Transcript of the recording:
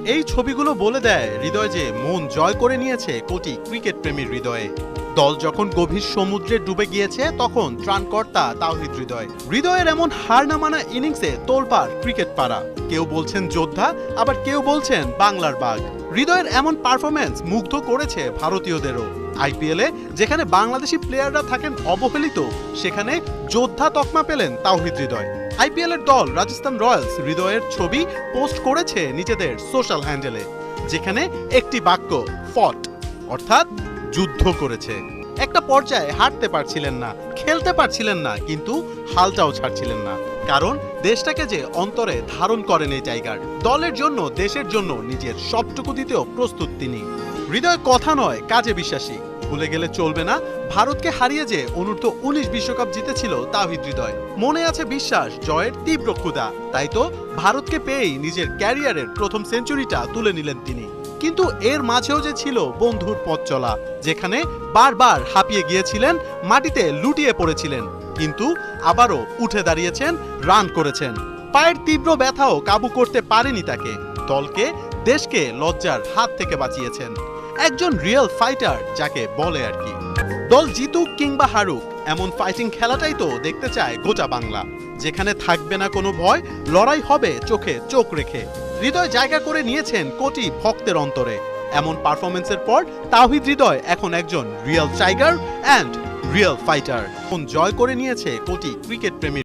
এই ছবিগুলো বলে দেয় হৃদয় যে মন জয় করে নিয়েছে কোটি ক্রিকেট প্রেমীর হৃদয়ে। দল যখন গভীর সমুদ্রে ডুবে গিয়েছে তখন ত্রাণকর্তা তাওহিদ হৃদয়। হৃদয়ের এমন হার না মানা ইনিংসে তোলপাড় ক্রিকেট পাড়া। কেউ বলছেন যোদ্ধা, আবার কেউ বলছেন বাংলার বাঘ। হৃদয়ের এমন পারফরম্যান্স মুগ্ধ করেছে ভারতীয়দেরও। আইপিএলে যেখানে বাংলাদেশি প্লেয়াররা থাকেন অবহেলিত, সেখানে যোদ্ধা তকমা পেলেন তাওহিদ হৃদয়। আইপিএল এর দল রাজস্থান রয়্যালস হৃদয়ের ছবি পোস্ট করেছে নিজেদের সোশ্যাল হ্যান্ডেলে, যেখানে একটি বাক্য ফট অর্থাৎ যুদ্ধ করেছে। একটা পর্যায়ে হাঁটতে পারছিলেন না, খেলতে পারছিলেন না, কিন্তু হালটাও ছাড়ছিলেন না। কারণ দেশটাকে যে অন্তরে ধারণ করেন এই টাইগার, দলের জন্য দেশের জন্য নিজের সবটুকু দিতেও প্রস্তুত তিনি। হৃদয় কথা নয়, কাজে বিশ্বাসী। ভুলে গেলে চলবে না ভারতকে হারিয়ে যে অনূর্ধ্ব 19 বিশ্বকাপ জিতেছিল তাওহিদ হৃদয়। মনে আছে বিশ্বাস, জয়ের তীব্র ক্ষুধা। তাই তো ভারতকে পেয়েই নিজের ক্যারিয়ারের প্রথম সেঞ্চুরিটা তুলে নিলেন তিনি। কিন্তু এর মাঝেও যে ছিল বন্ধুর পথ চলা, যেখানে বারবার হাঁপিয়ে গিয়েছিলেন, মাটিতে লুটিয়ে পড়েছিলেন, কিন্তু আবারও উঠে দাঁড়িয়েছেন, রান করেছেন। পায়ের তীব্র ব্যথাও কাবু করতে পারেনি তাকে। দলকে, দেশকে লজ্জার হাত থেকে বাঁচিয়েছেন। একজন রিয়েল ফাইটার যাকে বলে আর কি। দল জিতুক কিংবা হারুক, এমন ফাইটিং খেলাটাই তো দেখতে চায় গোটা বাংলা, যেখানে থাকবে না কোনো ভয়, লড়াই হবে চোখে চোখ রেখে। হৃদয় জায়গা করে নিয়েছেন কোটি ভক্তের অন্তরে। এমন পারফরমেন্সের পর তাওহিদ হৃদয় এখন একজন real tiger and real fighter. জয় করে নিয়েছে কোটি ক্রিকেট প্রেমী।